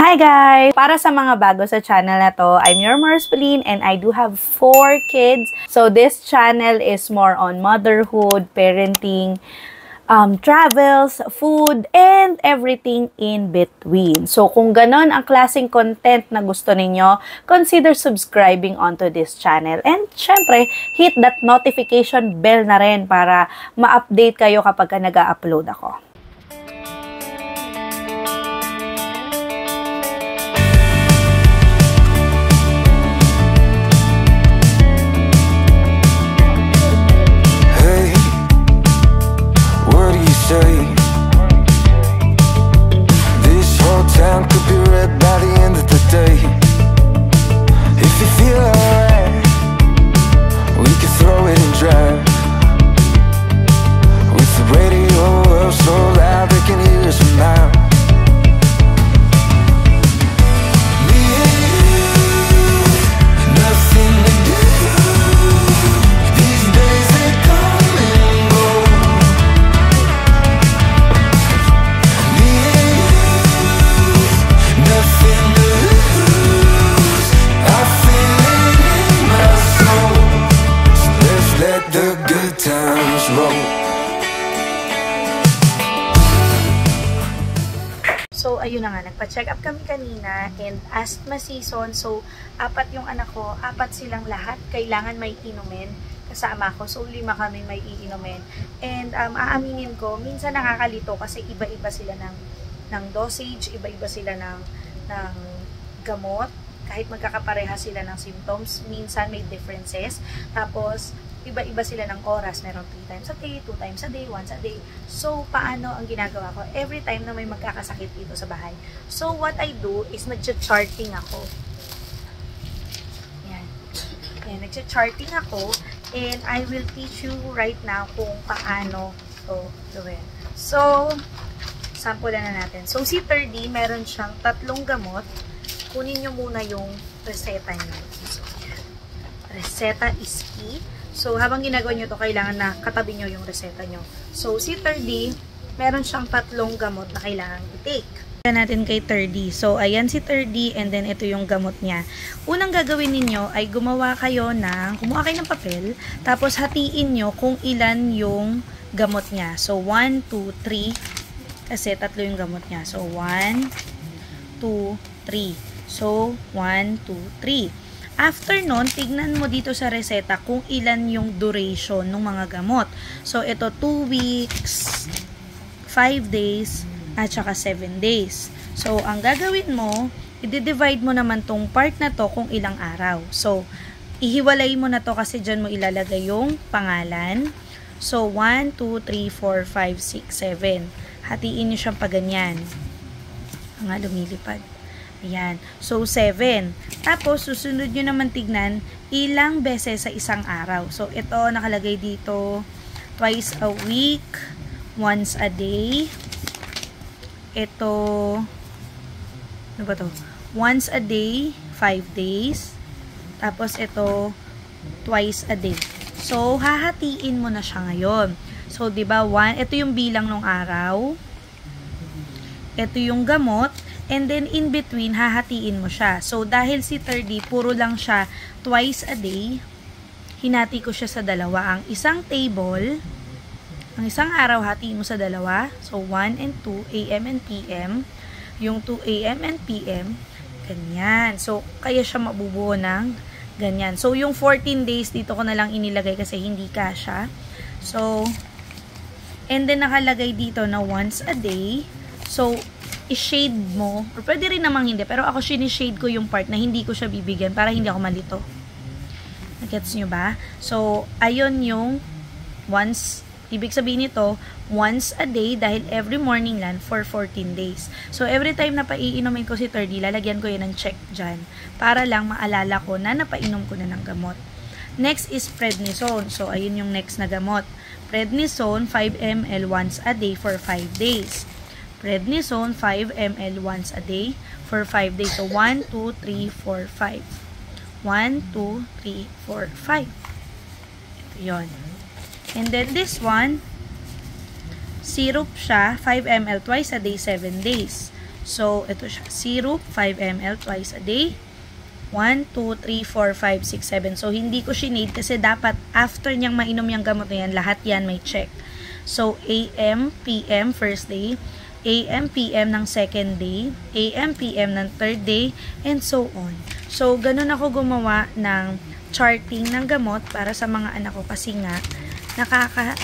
Hi guys! Para sa mga bago sa channel na to, I'm your Mars Pauline and I do have 4 kids. So this channel is more on motherhood, parenting, travels, food, and everything in between. So kung ganon ang klaseng content na gusto ninyo, consider subscribing onto this channel. And syempre, hit that notification bell na rin para ma-update kayo kapag nag-upload ako. This whole town could be red by the end of the day. If you feel alright, we could throw it and drive. With the radio up so loud they can hear us from miles. Me and you, nothing to do. These days they come and go. The good times roll. So, ayun na nga, nagpa-check up kami kanina and asthma season. So, 4 yung anak ko, 4 silang lahat. Kailangan may inumin kasama ko. So, 5 kami may iinumin. And aaminin ko, minsan nakakalito kasi iba-iba sila ng dosage, iba-iba sila ng gamot. Kahit magkakapareha sila ng symptoms, minsan may differences. Tapos, iba-iba sila ng oras. Meron 3 times a day, 2 times a day, once a day. So, paano ang ginagawa ko? Every time na may magkakasakit dito sa bahay. So, what I do is nag-charting ako. Yan. Yan, nag-charting ako. And I will teach you right now kung paano to gawin. So, sample na natin. So, si 3D, meron siyang 3 gamot. Kunin nyo muna yung reseta nyo. So, reseta is key. So, habang ginagawa nyo to, kailangan na katabi nyo yung reseta nyo. So, si 3D, meron siyang 3 gamot na kailangan i-take. Tignan natin kay 3D. So, ayan si 3D and then ito yung gamot niya. Unang gagawin ninyo ay kumuha kayo ng papel, tapos hatiin nyo kung ilan yung gamot niya. So, 1, 2, 3. Kasi 3 yung gamot niya. So, 1, 2, 3. So, 1, 2, 3. After nun, tignan mo dito sa reseta kung ilan yung duration ng mga gamot. So, ito 2 weeks, 5 days, at saka 7 days. So, ang gagawin mo, i-divide mo naman tong part na to kung ilang araw. So, ihiwalay mo na to kasi dyan mo ilalagay yung pangalan. So, 1, 2, 3, 4, 5, 6, 7. Hatiin nyo siyang paganyan. Nga, lumilipad. Ayan. So, 7. Tapos, susunod nyo naman tignan ilang beses sa isang araw. So, ito, nakalagay dito, twice a week, once a day. Ito, ano ba to? Once a day, 5 days. Tapos, ito, twice a day. So, hahatiin mo na siya ngayon. So, diba, 1, ito yung bilang ng araw. Ito yung gamot. And then, in between, hahatiin mo siya. So, dahil si 3D, puro lang siya twice a day, hinati ko siya sa 2. Ang isang table, ang isang araw, hatiin mo sa 2. So, 1 and 2, AM and PM. Yung 2 AM and PM, ganyan. So, kaya siya mabubuo ng ganyan. So, yung 14 days, dito ko na lang inilagay kasi hindi kasya. So, and then, nakalagay dito na once a day. So, i-shade mo, or pwede rin namang hindi, pero ako sinishade ko yung part na hindi ko siya bibigyan para hindi ako malito. Nagets nyo ba? So, ayun yung once, ibig sabihin nito, once a day dahil every morning lang for 14 days. So, every time na paiinumin ko si 3D, lalagyan ko yun ng check dyan para lang maalala ko na napainom ko na ng gamot. Next is prednisone. So, ayun yung next na gamot. Prednisone, 5 ml once a day for 5 days. Prednisone, 5 ml once a day for 5 days. So, 1, 2, 3, 4, 5. 1, 2, 3, 4, 5. Ito yun. And then, this one, syrup siya, 5 ml twice a day, 7 days. So, ito siya. Syrup, 5 ml twice a day. 1, 2, 3, 4, 5, 6, 7. So, hindi ko sinade kasi dapat after niyang mainom yung gamot na yan, lahat yan may check. So, AM, PM first day, AM, PM ng second day, AM, PM ng third day, and so on. So, ganun ako gumawa ng charting ng gamot para sa mga anak ko kasi nga,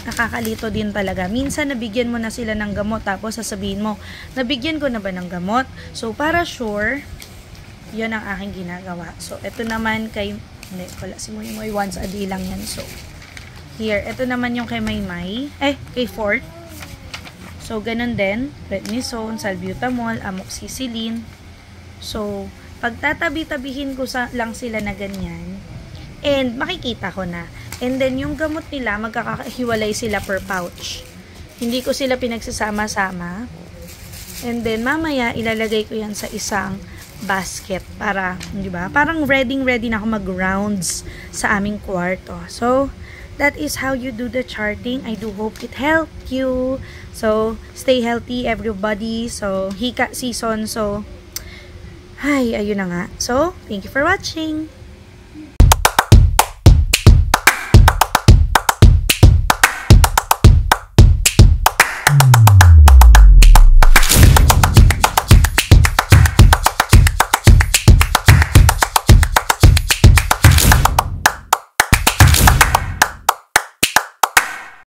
nakakalito din talaga. Minsan, nabigyan mo na sila ng gamot tapos sasabihin mo, nabigyan ko na ba ng gamot? So, para sure, yun ang aking ginagawa. So, ito naman kay, hindi, wala si Moy once a day lang yan. So, here, ito naman yung kay Maymay, kay Fort. So, ganun din, prednisone, salbutamol, amoxicillin. So, pagtatabi-tabihin ko lang sila na ganyan, and makikita ko na. And then, yung gamot nila, magkakahiwalay sila per pouch. Hindi ko sila pinagsasama-sama. And then, mamaya, ilalagay ko yan sa isang basket para, di ba? Parang ready na ako mag-rounds sa aming kwarto. So, that is how you do the charting. I do hope it helped you. So, stay healthy, everybody. So, hika season. So, ayun na nga. So, thank you for watching.